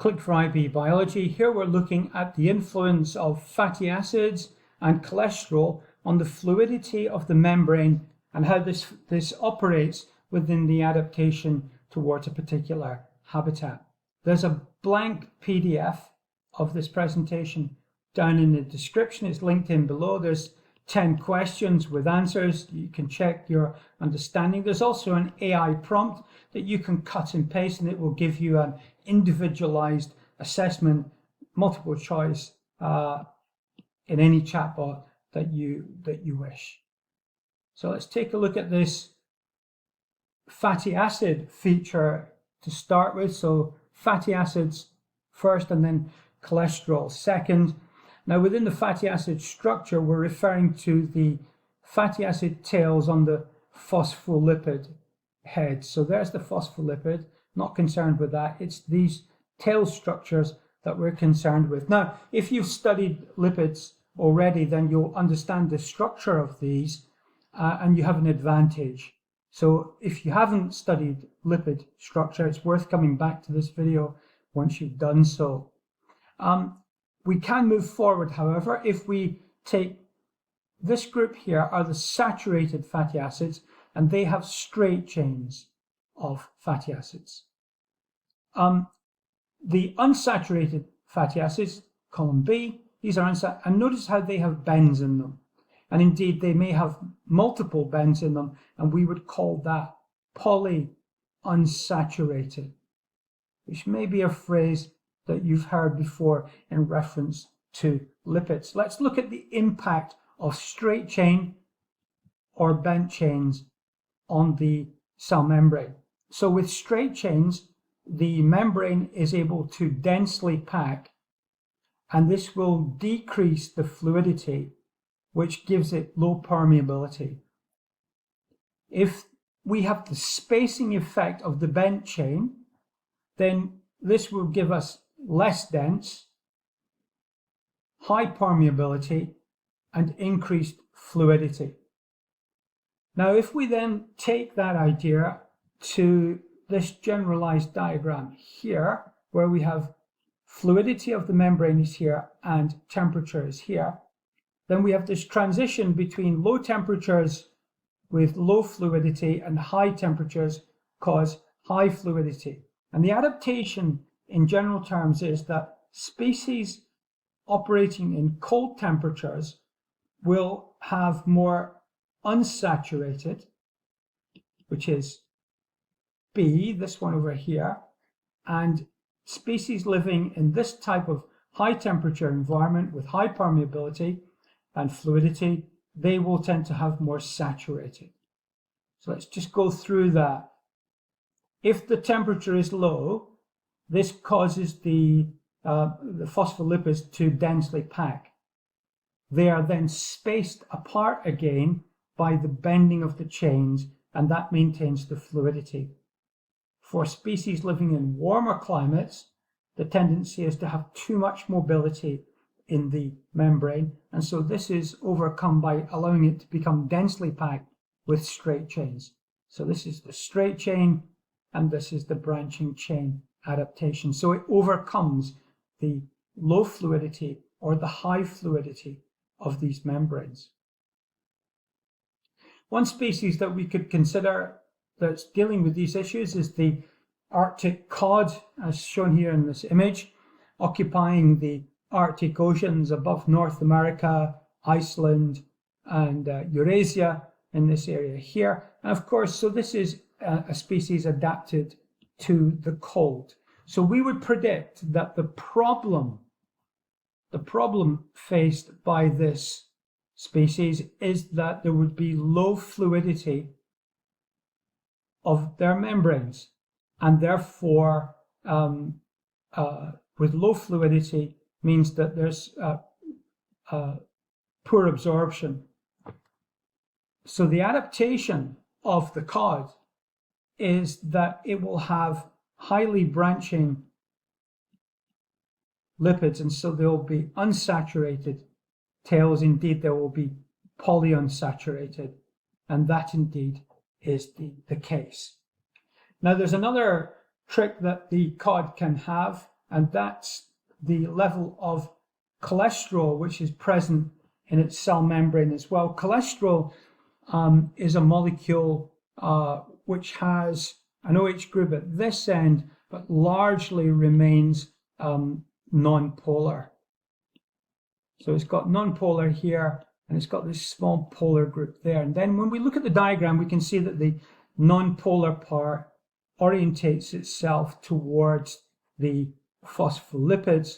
Click for IB Biology. Here we're looking at the influence of fatty acids and cholesterol on the fluidity of the membrane and how this operates within the adaptation towards a particular habitat. There's a blank PDF of this presentation down in the description. It's linked in below. There's 10 questions with answers. You can check your understanding. There's also an AI prompt that you can cut and paste, and it will give you an individualized assessment, multiple choice, in any chatbot that you wish. So let's take a look at this fatty acid feature to start with. So fatty acids first and then cholesterol second. Now within the fatty acid structure, we're referring to the fatty acid tails on the phospholipid head. So there's the phospholipid, not concerned with that. It's these tail structures that we're concerned with. Now, if you've studied lipids already, then you'll understand the structure of these and you have an advantage. So if you haven't studied lipid structure, it's worth coming back to this video once you've done so. We can move forward, however, if we take this group here are the saturated fatty acids, and they have straight chains of fatty acids. The unsaturated fatty acids, column B, these are unsaturated, and notice how they have bends in them. And indeed, they may have multiple bends in them, and we would call that polyunsaturated, which may be a phrase that you've heard before in reference to lipids. Let's look at the impact of straight chain or bent chains on the cell membrane. So with straight chains, the membrane is able to densely pack, and this will decrease the fluidity, which gives it low permeability. If we have the spacing effect of the bent chain, then this will give us less dense, high permeability, and increased fluidity. Now, if we then take that idea to this generalized diagram here, where we have fluidity of the membrane is here and temperature is here, then we have this transition between low temperatures with low fluidity and high temperatures cause high fluidity. And the adaptation in general terms is that species operating in cold temperatures will have more unsaturated, which is B, this one over here, and species living in this type of high temperature environment with high permeability and fluidity, they will tend to have more saturated. So let's just go through that. If the temperature is low, this causes the phospholipids to densely pack. They are then spaced apart again by the bending of the chains, and that maintains the fluidity. For species living in warmer climates, the tendency is to have too much mobility in the membrane, and so this is overcome by allowing it to become densely packed with straight chains. So this is the straight chain, and this is the branching chain adaptation. So it overcomes the low fluidity or the high fluidity of these membranes. One species that we could consider that's dealing with these issues is the Arctic cod, as shown here in this image, occupying the Arctic oceans above North America, Iceland, and Eurasia in this area here. And of course, so this is a species adapted to the cold. So we would predict that the problem faced by this species is that there would be low fluidity of their membranes, and therefore with low fluidity means that there's poor absorption. So the adaptation of the cod is that it will have highly branching lipids, and so there will be unsaturated tails. Indeed, there will be polyunsaturated, and that indeed is the case. Now, there's another trick that the cod can have, and that's the level of cholesterol which is present in its cell membrane as well. Cholesterol is a molecule which has an OH group at this end, but largely remains non-polar. So it's got non-polar here, and it's got this small polar group there. And then when we look at the diagram, we can see that the non-polar part orientates itself towards the phospholipids,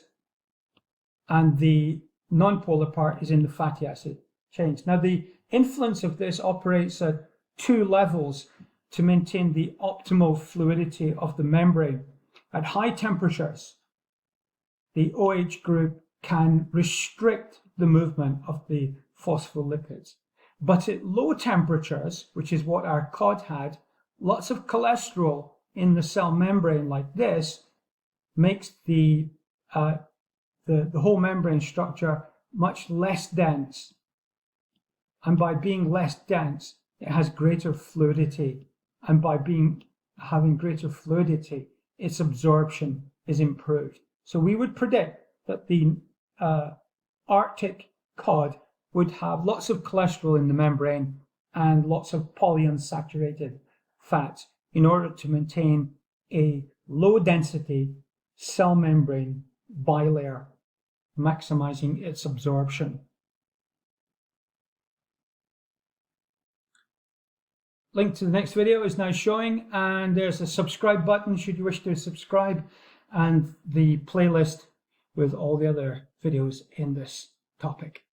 and the non-polar part is in the fatty acid chains. Now, the influence of this operates at two levels to maintain the optimal fluidity of the membrane. At high temperatures, the OH group can restrict the movement of the phospholipids. But at low temperatures, which is what our cod had, lots of cholesterol in the cell membrane like this makes the whole membrane structure much less dense. And by being less dense, it has greater fluidity. And by having greater fluidity, its absorption is improved. So we would predict that the Arctic cod would have lots of cholesterol in the membrane and lots of polyunsaturated fats in order to maintain a low density cell membrane bilayer, maximizing its absorption. Link to the next video is now showing, and there's a subscribe button should you wish to subscribe, and the playlist with all the other videos in this topic.